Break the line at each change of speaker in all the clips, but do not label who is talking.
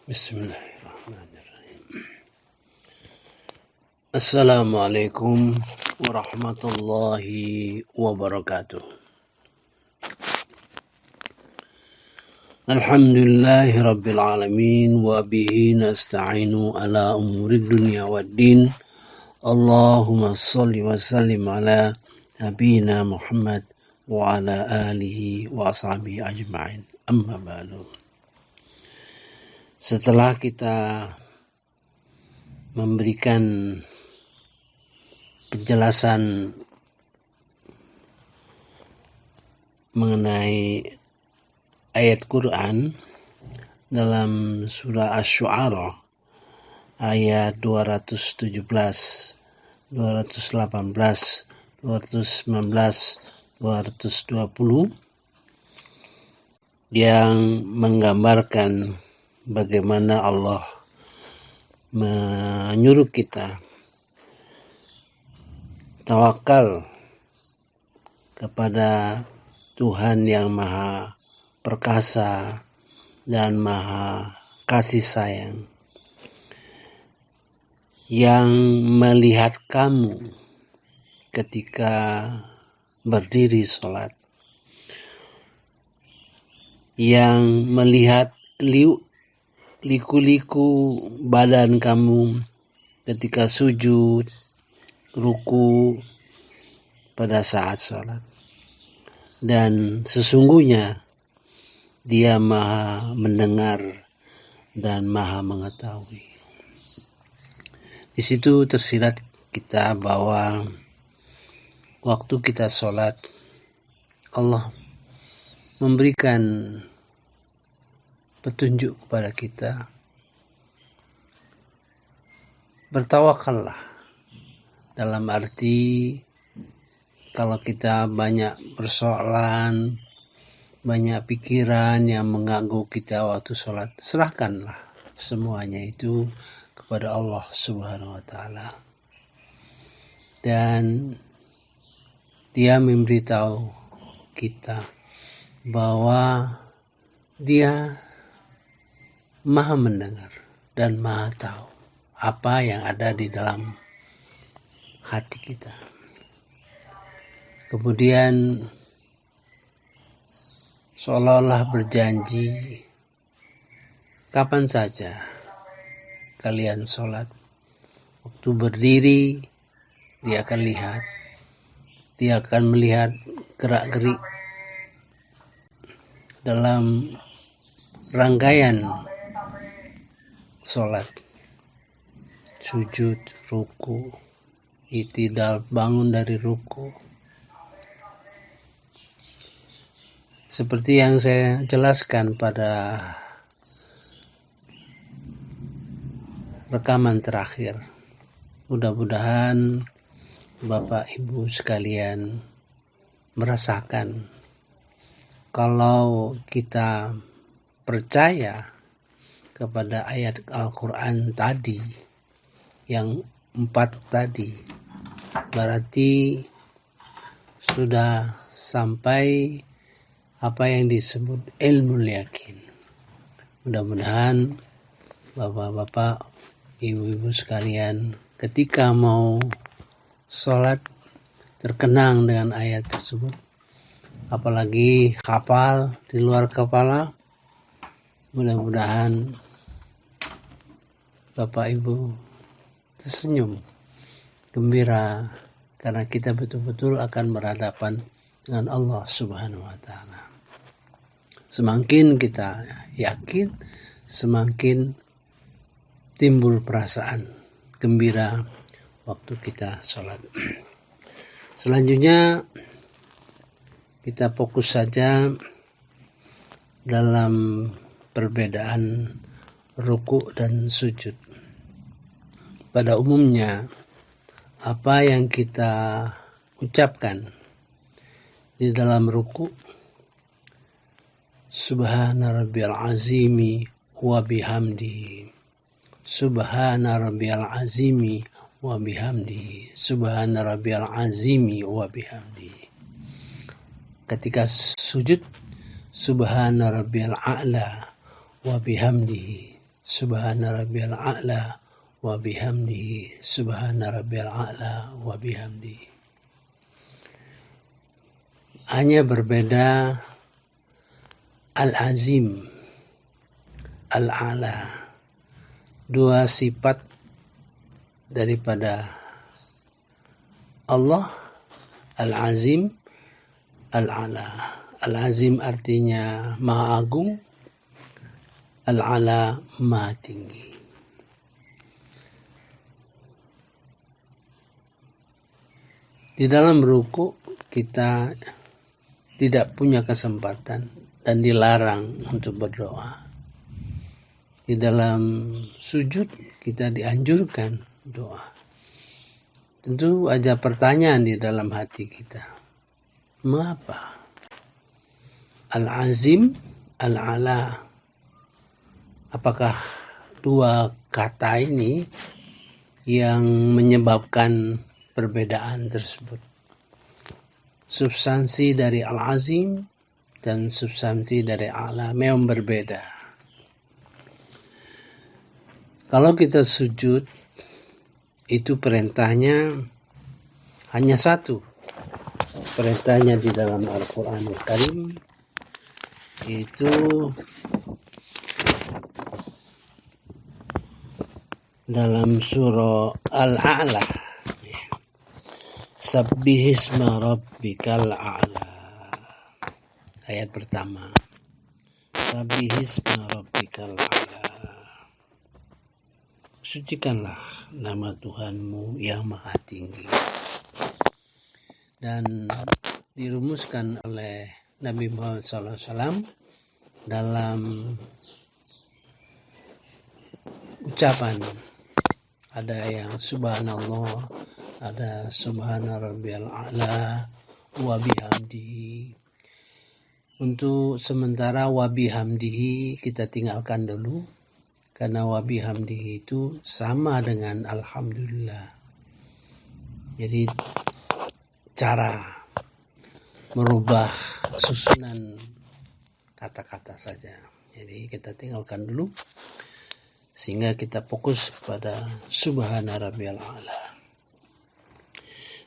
Bismillahirrahmanirrahim. Assalamualaikum warahmatullahi wabarakatuh. Alhamdulillahi rabbil alamin wa bihi nasta'inu ala umurid dunya waddin. Allahumma salli wa sallim ala nabiyyina Muhammad wa ala alihi wa ashabihi ajma'in. Amma ba'du. Setelah kita memberikan penjelasan mengenai ayat Quran dalam surah Asy-Syu'ara ayat 217, 218, 219, 220 yang menggambarkan bagaimana Allah menyuruh kita tawakal kepada Tuhan yang maha perkasa dan maha kasih sayang, yang melihat kamu ketika berdiri sholat, yang melihat liku-liku badan kamu ketika sujud, ruku pada saat sholat. Dan sesungguhnya Dia maha mendengar dan maha mengetahui. Di situ tersirat kita bahwa waktu kita sholat, Allah memberikan petunjuk kepada kita. Bertawakallah, dalam arti kalau kita banyak persoalan, banyak pikiran yang mengganggu kita waktu sholat, serahkanlah semuanya itu kepada Allah Subhanahu wa Ta'ala. Dan Dia memberitahu kita bahwa Dia maha mendengar dan maha tahu apa yang ada di dalam hati kita. Kemudian seolah-olah berjanji, kapan saja kalian sholat, waktu berdiri Dia akan lihat, Dia akan melihat gerak-gerik dalam rangkaian sholat, sujud, ruku, i'tidal, bangun dari ruku. Seperti yang saya jelaskan pada rekaman terakhir, mudah-mudahan Bapak Ibu sekalian merasakan kalau kita percaya kepada ayat Al-Quran tadi, yang 4 tadi, berarti sudah sampai apa yang disebut ilmu yakin. Mudah-mudahan Bapak-bapak, Ibu-ibu sekalian, ketika mau sholat terkenang dengan ayat tersebut, apalagi hafal di luar kepala. Mudah-mudahan Bapak Ibu tersenyum gembira karena kita betul-betul akan berhadapan dengan Allah Subhanahu wa Ta'ala. Semakin kita yakin, semakin timbul perasaan gembira waktu kita sholat. Selanjutnya kita fokus saja dalam perbedaan ruku dan sujud. Pada umumnya, apa yang kita ucapkan di dalam ruku, Subhana rabbiyal azimi wa bihamdihi, Subhana rabbiyal azimi wa bihamdihi, Subhana rabbiyal azimi wa bihamdihi. Ketika sujud, Subhana rabbiyal a'la wa bihamdihi, subhana rabbiyal a'la wa bihamdihi, subhana rabbiyal a'la wa bihamdihi. Hanya berbeda al-azim, al-a'la, dua sifat daripada Allah, al-azim, al-a'la. Al-azim artinya maha agung, al-a'la maha tinggi. Di dalam ruku kita tidak punya kesempatan dan dilarang untuk berdoa. Di dalam sujud kita dianjurkan doa. Tentu ada pertanyaan di dalam hati kita. Mengapa? Al-azim, al-a'la. Apakah dua kata ini yang menyebabkan perbedaan tersebut? Substansi dari al-azim dan substansi dari a'la memang berbeda. Kalau kita sujud, itu perintahnya hanya satu. Perintahnya di dalam Al-Quranul Karim, itu dalam surah Al-A'la. Sabbihisma rabbikal a'la. Ayat pertama. Sabbihisma rabbikal a'la. Sucikanlah nama Tuhanmu yang maha tinggi. Dan dirumuskan oleh Nabi Muhammad SAW dalam ucapan. Ada yang subhanallah, ada subhana rabbiyal a'la wa bihamdihi. Untuk sementara wa bihamdihi kita tinggalkan dulu, karena wa bihamdihi itu sama dengan alhamdulillah. Jadi cara merubah susunan kata-kata saja. Jadi kita tinggalkan dulu sehingga kita fokus kepada subhana rabbiyal a'la.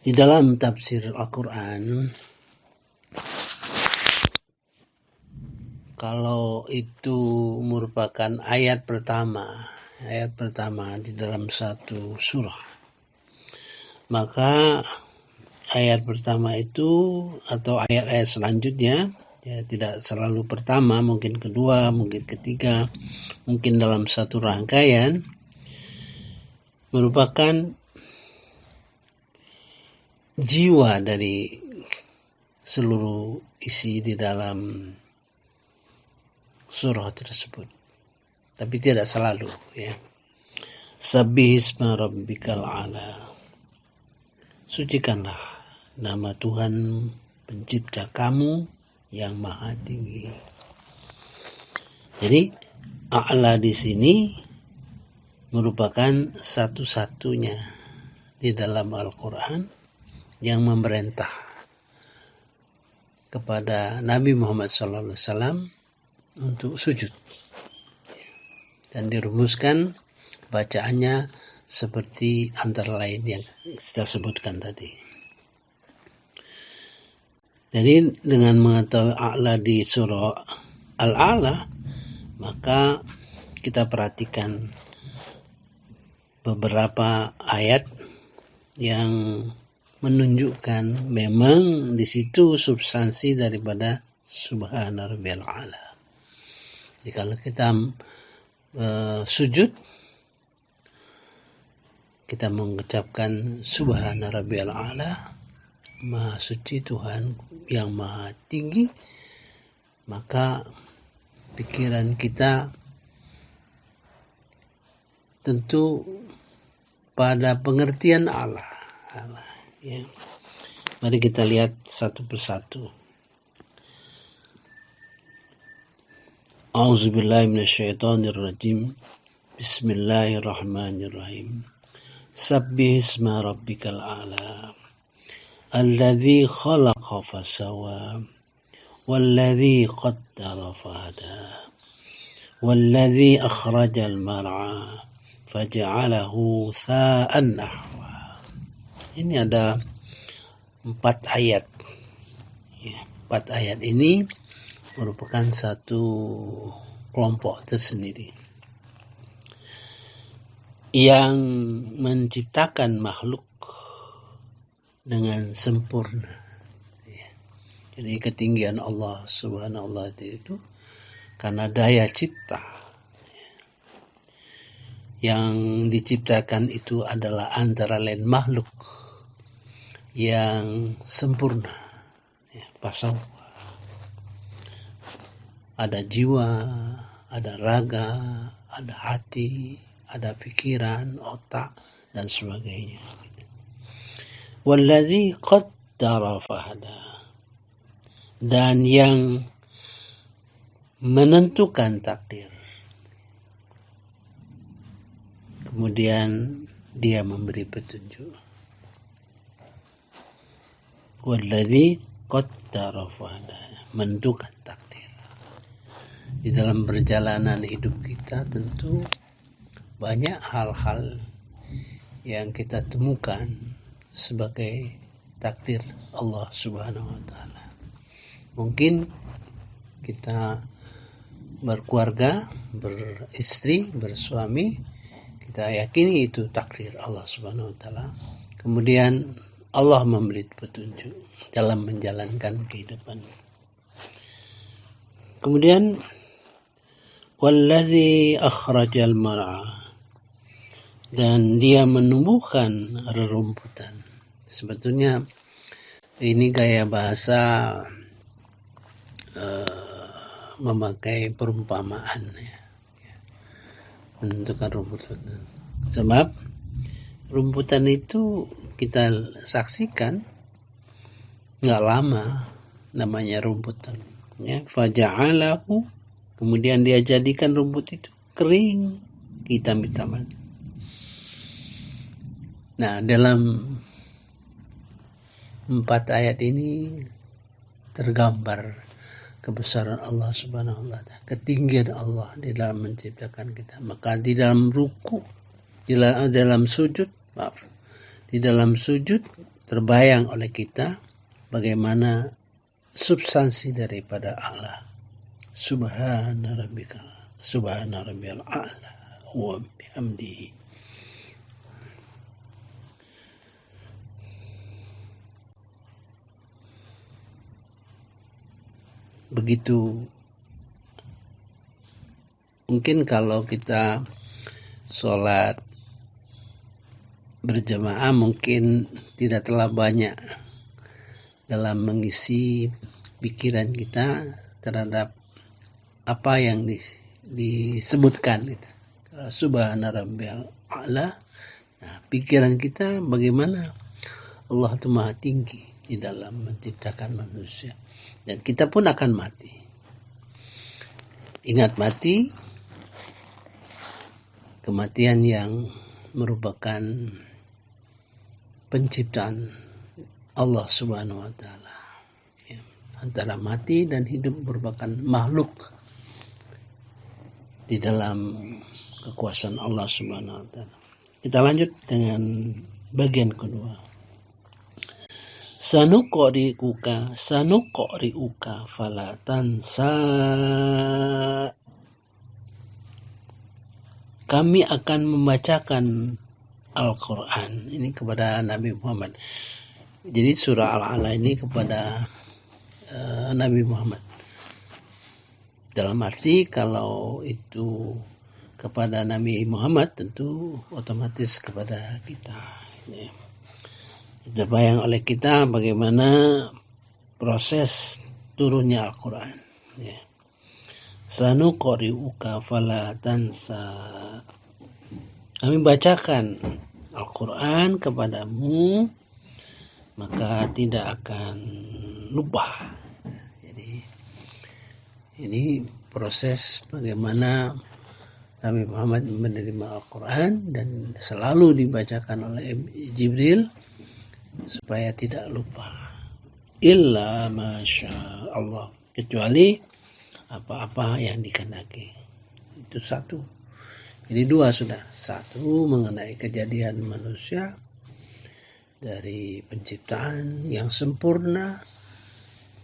Di dalam tafsir Al-Quran, kalau itu merupakan ayat pertama di dalam satu surah, maka ayat pertama itu atau ayat-ayat selanjutnya, ya tidak selalu pertama, mungkin kedua, mungkin ketiga, mungkin dalam satu rangkaian, merupakan jiwa dari seluruh isi di dalam surah tersebut. Tapi tidak selalu, ya. Sabbihisma rabbikal a'la. Sucikanlah nama Tuhan pencipta kamu yang maha tinggi. Jadi a'la di sini merupakan satu-satunya di dalam Al-Quran yang memerintah kepada Nabi Muhammad SAW untuk sujud. Dan dirumuskan bacaannya seperti antara lain yang kita sebutkan tadi. Jadi dengan mengetahui a'la di surah Al-A'la, maka kita perhatikan beberapa ayat yang menunjukkan memang di situ substansi daripada subhana rabbiyal a'la. Jadi kalau kita sujud, kita mengucapkan subhana rabbiyal a'la, maha suci Tuhan yang maha tinggi, maka pikiran kita tentu pada pengertian Allah. Ya. Mari kita lihat satu persatu. A'udzubillahi minasyaitonirrajim. Bismillahirrahmanirrahim. Sabbihisma rabbikal a'la. Alladzi khalaqa fasawwa. Walladzi qaddara fahada. Walladzi akhrajal mar'a faja'alahu tha'an nahwa. Ini ada 4 ayat. Ya, 4 ayat ini merupakan satu kelompok tersendiri yang menciptakan makhluk dengan sempurna. Ya. Jadi ketinggian Allah Subhanahu wa ta'ala itu karena daya cipta. Yang diciptakan itu adalah antara lain makhluk yang sempurna. Ya, pasal ada jiwa, ada raga, ada hati, ada pikiran, otak, dan sebagainya. Walladzi qaddara fahada. Dan yang menentukan takdir. Kemudian dia memberi petunjuk. Walladzi qaddara fahada. Menentukan takdir. Di dalam perjalanan hidup kita tentu banyak hal-hal yang kita temukan sebagai takdir Allah Subhanahu wa ta'ala. Mungkin kita berkeluarga, beristri, bersuami, kita yakini itu takdir Allah Subhanahu wa ta'ala. Kemudian Allah memberi petunjuk dalam menjalankan kehidupan. Kemudian walladzi akhrajal mar'a, dan dia menumbuhkan rerumputan. Sebetulnya ini gaya bahasa memakai perumpamaan, ya. Menentukan rumputan. Sebab rumputan itu kita saksikan nggak lama namanya rumputan. Ya, faja'alahu, kemudian dia jadikan rumput itu kering, hitam-hitaman. Nah, dalam 4 ayat ini tergambar kebesaran Allah Subhanahu wa ta'ala, ketinggian Allah di dalam menciptakan kita. Maka di dalam ruku, di dalam sujud terbayang oleh kita bagaimana substansi daripada Allah. Subhana rabbiyal a'la wa bihamdihi. Begitu. Mungkin kalau kita sholat berjamaah mungkin tidak terlalu banyak dalam mengisi pikiran kita terhadap apa yang disebutkan itu. Subhana rabbiyal a'la. Nah, pikiran kita bagaimana Allah itu maha tinggi di dalam menciptakan manusia. Dan kita pun akan mati. Ingat mati, kematian yang merupakan penciptaan Allah Subhanahu wa ta'ala. Ya, antara mati dan hidup merupakan makhluk di dalam kekuasaan Allah Subhanahu wa ta'ala. Kita lanjut dengan bagian kedua. Sanuqri'uka fala tansa. Kami akan membacakan Al-Quran ini kepada Nabi Muhammad. Jadi surah Al-A'la ini kepada Nabi Muhammad. Dalam arti kalau itu kepada Nabi Muhammad tentu otomatis kepada kita. Ya. Terbayang oleh kita bagaimana proses turunnya Al-Quran. Ya. Sanuqri'uka fala tansa. Kami bacakan Al-Quran kepadamu, maka tidak akan lupa. Jadi ini proses bagaimana Nabi Muhammad menerima Al-Quran dan selalu dibacakan oleh Jibril supaya tidak lupa. Illa masya Allah, kecuali apa-apa yang dikehendaki. Itu satu. Jadi dua sudah. Satu mengenai kejadian manusia dari penciptaan yang sempurna,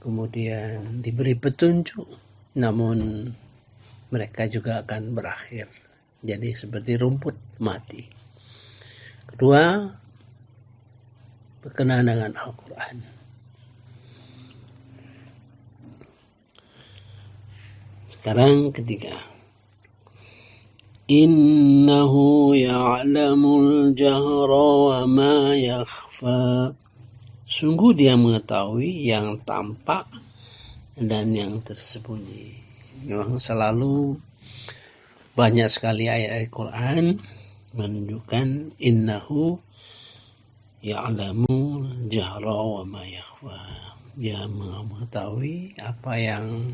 kemudian diberi petunjuk, namun mereka juga akan berakhir. Jadi seperti rumput mati. Kedua, berkenaan dengan Al-Quran. Sekarang ketiga. Innahu ya'lamul jahra wa ma yakhfa. Sungguh dia mengetahui yang tampak dan yang tersembunyi. Memang selalu banyak sekali ayat Al-Quran menunjukkan innahu ya'lamul jahra wa ma yakhfa. Dia mengetahui apa yang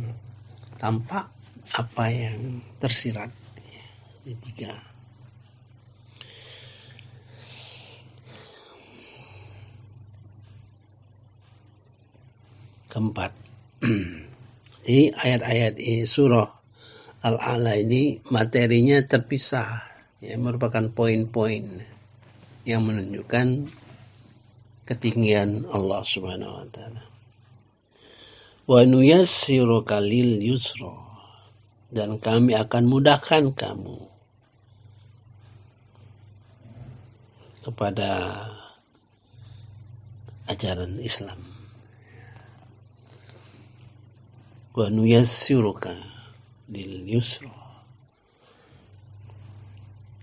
tampak, apa yang tersirat. Ini tiga. Keempat. Di ayat-ayat surah Al-A'la ini materinya terpisah, ya, merupakan poin-poin yang menunjukkan ketinggian Allah Subhanahu wa taala. Wa nuyassiruka lil yusra, dan kami akan mudahkan kamu kepada ajaran Islam. Wa nuyassiruka lil yusra.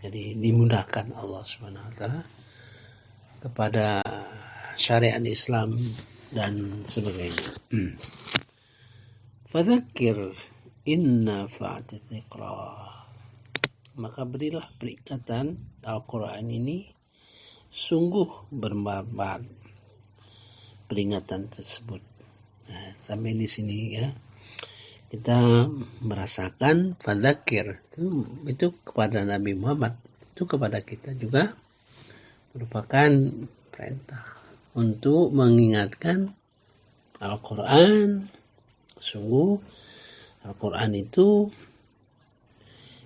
Jadi dimudahkan Allah Subhanahu wa taala kepada syariat Islam dan sebagainya. Fadzakir inna fa'ati dzikra. Maka berilah peringatan Al-Quran ini sungguh bermanfaat peringatan tersebut. Nah, sampai di sini ya kita merasakan fadzakir itu kepada Nabi Muhammad, itu kepada kita juga merupakan perintah untuk mengingatkan Al-Quran. Sungguh Al-Quran itu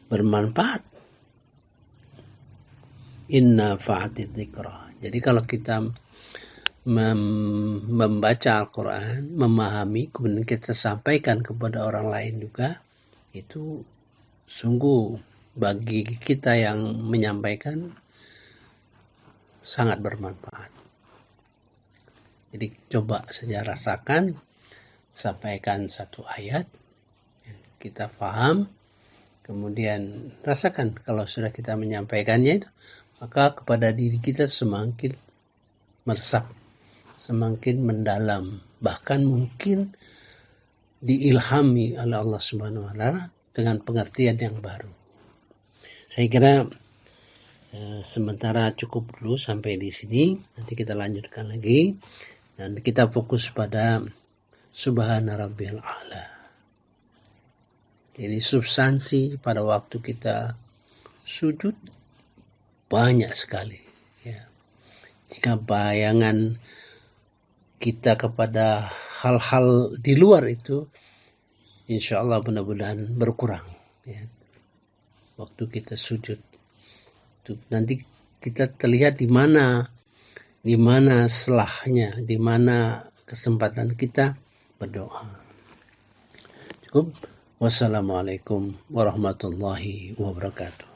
bermanfaat. Inna fa'ati dzikra. Jadi kalau kita membaca Al-Quran, memahami, kemudian kita sampaikan kepada orang lain juga, itu sungguh bagi kita yang menyampaikan sangat bermanfaat. Jadi coba saja rasakan, sampaikan satu ayat, kita paham, kemudian rasakan kalau sudah kita menyampaikannya itu, maka kepada diri kita semakin meresap, semakin mendalam, bahkan mungkin diilhami oleh Allah Subhanahu wa taala dengan pengertian yang baru. Saya kira sementara cukup dulu sampai di sini, nanti kita lanjutkan lagi dan kita fokus pada Subhana Rabbiyal A'la. Jadi substansi pada waktu kita sujud banyak sekali. Ya. Jika bayangan kita kepada hal-hal di luar itu, insya Allah mudah-mudahan berkurang. Ya. Waktu kita sujud, nanti kita terlihat di mana selahnya, di mana kesempatan kita berdoa. Cukup. Wassalamualaikum warahmatullahi wabarakatuh.